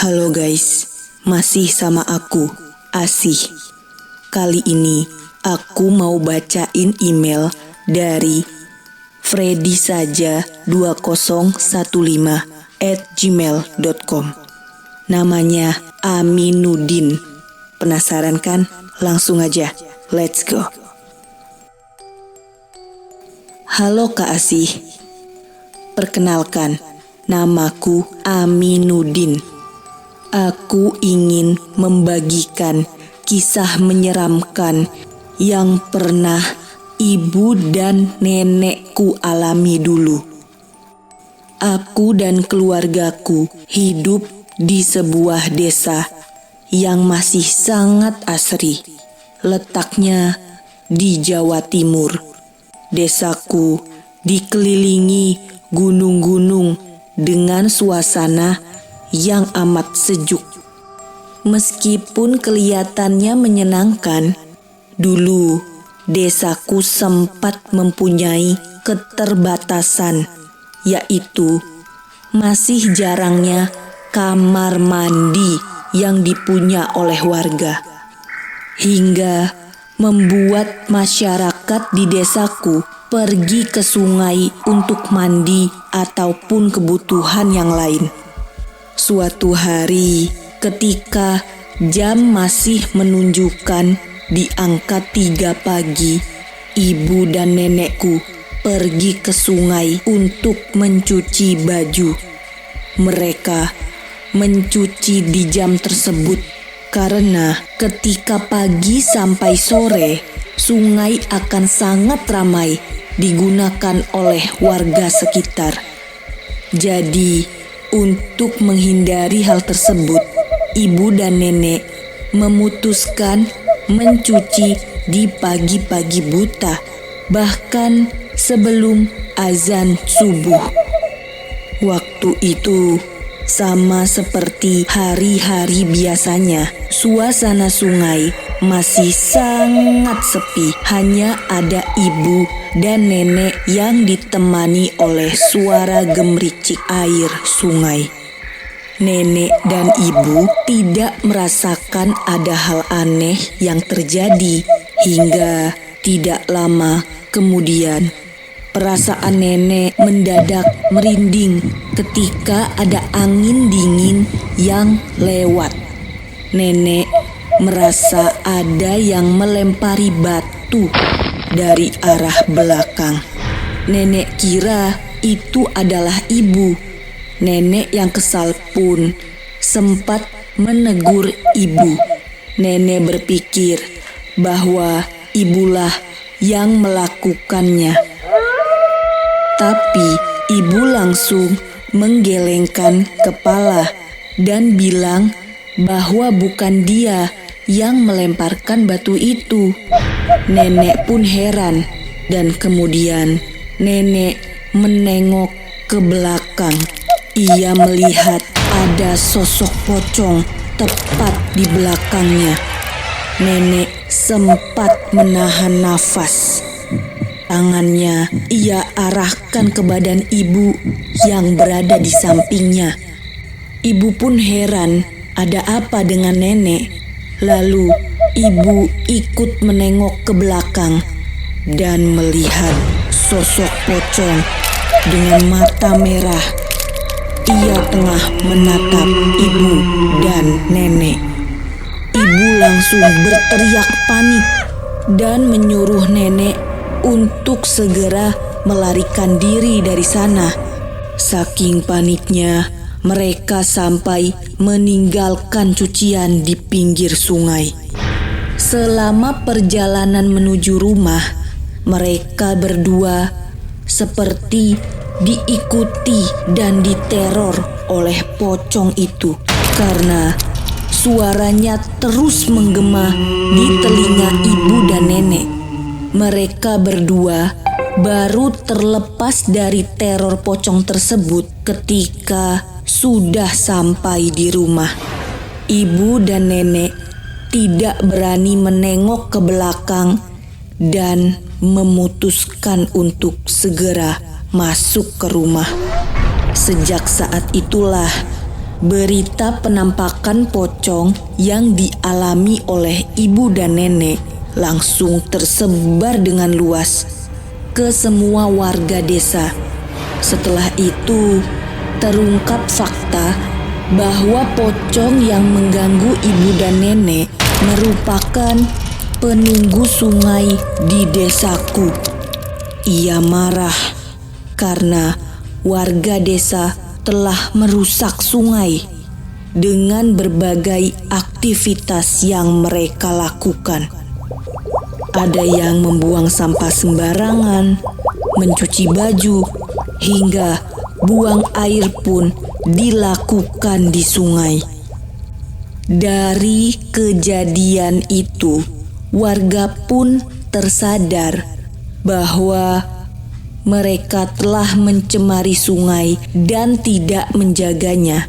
Halo guys, masih sama aku, Asih. Kali ini aku mau bacain email dari freddysaja2015@gmail.com. Namanya Aminuddin. Penasaran kan? Langsung aja, let's go. Halo Kak Asih, perkenalkan, namaku Aminuddin. Aku ingin membagikan kisah menyeramkan yang pernah ibu dan nenekku alami dulu. Aku dan keluargaku hidup di sebuah desa yang masih sangat asri. Letaknya di Jawa Timur. Desaku dikelilingi gunung-gunung dengan suasana yang amat sejuk. Meskipun kelihatannya menyenangkan, dulu desaku sempat mempunyai keterbatasan, yaitu masih jarangnya kamar mandi yang dipunya oleh warga, hingga membuat masyarakat di desaku pergi ke sungai untuk mandi ataupun kebutuhan yang lain. Suatu hari ketika jam masih menunjukkan di angka 3 pagi, ibu dan nenekku pergi ke sungai untuk mencuci baju. Mereka mencuci di jam tersebut karena ketika pagi sampai sore, sungai akan sangat ramai digunakan oleh warga sekitar. Jadi, untuk menghindari hal tersebut, ibu dan nenek memutuskan mencuci di pagi-pagi buta, bahkan sebelum azan subuh. Waktu itu sama seperti hari-hari biasanya, suasana sungai masih sangat sepi. Hanya ada ibu dan nenek yang ditemani oleh suara gemericik air sungai. Nenek dan ibu tidak merasakan ada hal aneh yang terjadi hingga tidak lama kemudian. Perasaan nenek mendadak merinding ketika ada angin dingin yang lewat. Nenek merasa ada yang melempari batu dari arah belakang. Nenek kira itu adalah ibu. Nenek yang kesal pun sempat menegur ibu. Nenek berpikir bahwa ibulah yang melakukannya. Tapi ibu langsung menggelengkan kepala dan bilang bahwa bukan dia yang melemparkan batu itu. Nenek pun heran dan kemudian nenek menengok ke belakang. Ia melihat ada sosok pocong tepat di belakangnya. Nenek sempat menahan nafas. Tangannya ia arahkan ke badan ibu yang berada di sampingnya. Ibu pun heran ada apa dengan nenek. Lalu ibu ikut menengok ke belakang dan melihat sosok pocong dengan mata merah. Ia tengah menatap ibu dan nenek. Ibu langsung berteriak panik dan menyuruh nenek untuk segera melarikan diri dari sana. Saking paniknya, mereka sampai meninggalkan cucian di pinggir sungai. Selama perjalanan menuju rumah, mereka berdua seperti diikuti dan diteror oleh pocong itu karena suaranya terus menggema di telinga ibu dan nenek. Mereka berdua baru terlepas dari teror pocong tersebut ketika sudah sampai di rumah. Ibu dan nenek tidak berani menengok ke belakang dan memutuskan untuk segera masuk ke rumah. Sejak saat itulah berita penampakan pocong yang dialami oleh ibu dan nenek langsung tersebar dengan luas ke semua warga desa. Setelah itu, terungkap fakta bahwa pocong yang mengganggu ibu dan nenek merupakan penunggu sungai di desaku. Ia marah karena warga desa telah merusak sungai dengan berbagai aktivitas yang mereka lakukan. Ada yang membuang sampah sembarangan, mencuci baju, hingga buang air pun dilakukan di sungai. Dari kejadian itu, warga pun tersadar bahwa mereka telah mencemari sungai dan tidak menjaganya.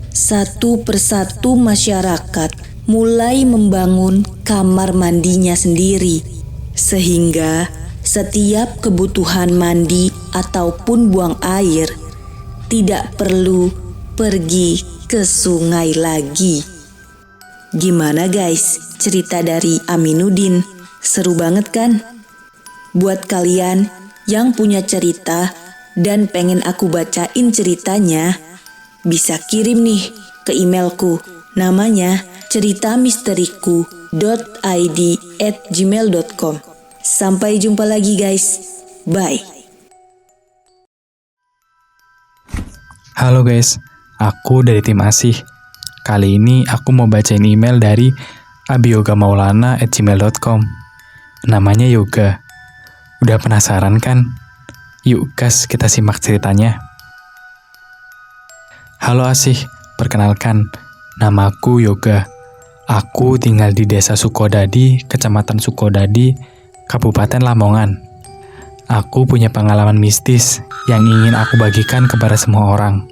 Satu persatu masyarakat mulai membangun kamar mandinya sendiri, sehingga setiap kebutuhan mandi ataupun buang air tidak perlu pergi ke sungai lagi. Gimana guys, cerita dari Aminuddin? Seru banget kan? Buat kalian yang punya cerita dan pengen aku bacain ceritanya, bisa kirim nih ke emailku. Namanya ceritamisteriku.id@gmail.com. Sampai jumpa lagi guys. Bye. Halo guys, aku dari tim Asih. Kali ini aku mau bacain email dari abiyogamaulana@gmail.com. Namanya Yoga. Udah penasaran kan? Yuk gas kita simak ceritanya. Halo Asih, perkenalkan, namaku Yoga. Aku tinggal di Desa Sukodadi, Kecamatan Sukodadi, Kabupaten Lamongan. Aku punya pengalaman mistis yang ingin aku bagikan kepada semua orang.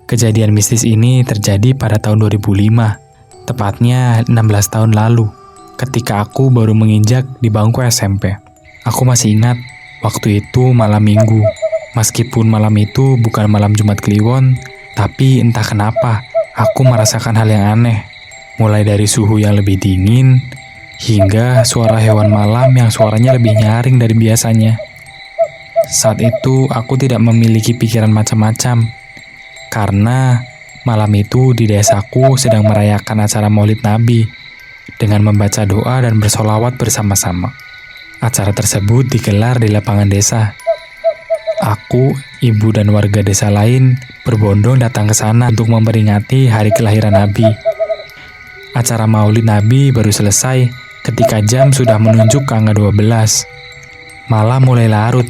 Kejadian mistis ini terjadi pada tahun 2005, tepatnya 16 tahun lalu, ketika aku baru menginjak di bangku SMP. Aku masih ingat, waktu itu malam minggu. Meskipun malam itu bukan malam Jumat Kliwon, tapi entah kenapa, aku merasakan hal yang aneh. Mulai dari suhu yang lebih dingin, hingga suara hewan malam yang suaranya lebih nyaring dari biasanya. Saat itu aku tidak memiliki pikiran macam-macam, karena malam itu di desaku sedang merayakan acara Maulid Nabi dengan membaca doa dan bersolawat bersama-sama. Acara tersebut digelar di lapangan desa. Aku, ibu dan warga desa lain berbondong datang ke sana untuk memperingati hari kelahiran Nabi. Acara Maulid Nabi baru selesai ketika jam sudah menunjuk ke angka 12. Malam mulai larut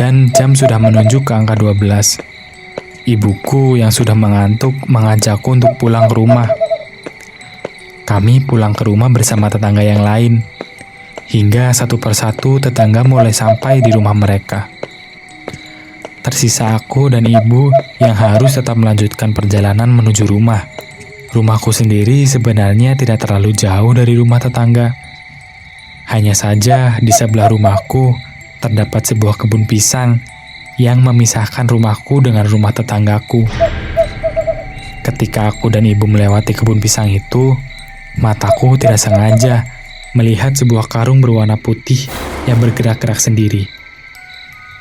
dan jam sudah menunjuk ke angka 12. Ibuku yang sudah mengantuk mengajakku untuk pulang ke rumah. Kami pulang ke rumah bersama tetangga yang lain, hingga satu persatu tetangga mulai sampai di rumah mereka. Tersisa aku dan ibu yang harus tetap melanjutkan perjalanan menuju rumah. Rumahku sendiri sebenarnya tidak terlalu jauh dari rumah tetangga. Hanya saja di sebelah rumahku terdapat sebuah kebun pisang yang memisahkan rumahku dengan rumah tetanggaku. Ketika aku dan ibu melewati kebun pisang itu, mataku tidak sengaja melihat sebuah karung berwarna putih yang bergerak-gerak sendiri.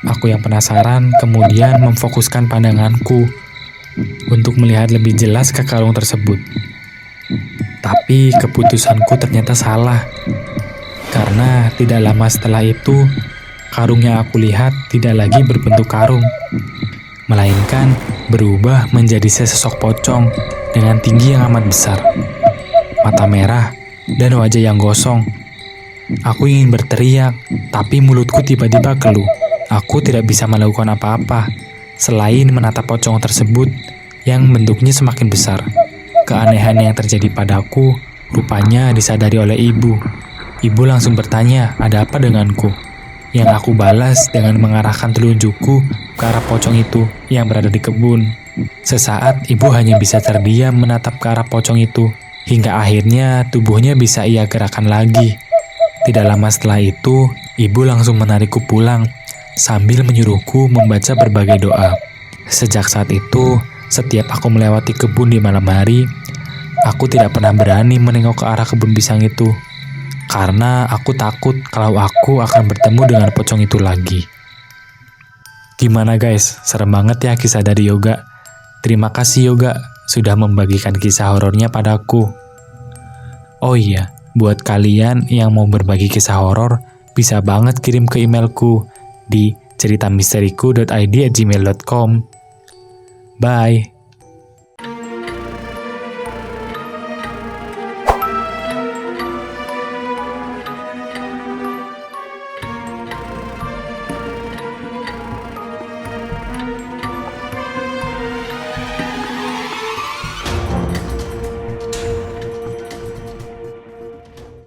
Aku yang penasaran kemudian memfokuskan pandanganku untuk melihat lebih jelas ke karung tersebut. Tapi keputusanku ternyata salah, karena tidak lama setelah itu, karung yang aku lihat tidak lagi berbentuk karung, melainkan berubah menjadi sesosok pocong dengan tinggi yang amat besar, mata merah, dan wajah yang gosong. Aku ingin berteriak, tapi mulutku tiba-tiba keluh. Aku tidak bisa melakukan apa-apa, selain menatap pocong tersebut yang bentuknya semakin besar. Keanehan yang terjadi padaku rupanya disadari oleh ibu. Ibu langsung bertanya, ada apa denganku? Yang aku balas dengan mengarahkan telunjukku ke arah pocong itu yang berada di kebun. Sesaat ibu hanya bisa terdiam menatap ke arah pocong itu, hingga akhirnya tubuhnya bisa ia gerakan lagi. Tidak lama setelah itu, ibu langsung menarikku pulang, sambil menyuruhku membaca berbagai doa. Sejak saat itu, Setiap aku melewati kebun di malam hari, aku tidak pernah berani menengok ke arah kebun pisang itu. Karena aku takut kalau aku akan bertemu dengan pocong itu lagi. Gimana guys? Serem banget ya kisah dari Yoga. Terima kasih Yoga sudah membagikan kisah horornya padaku. Oh iya, buat kalian yang mau berbagi kisah horor, bisa banget kirim ke emailku di ceritamisteriku.id@gmail.com. Bye.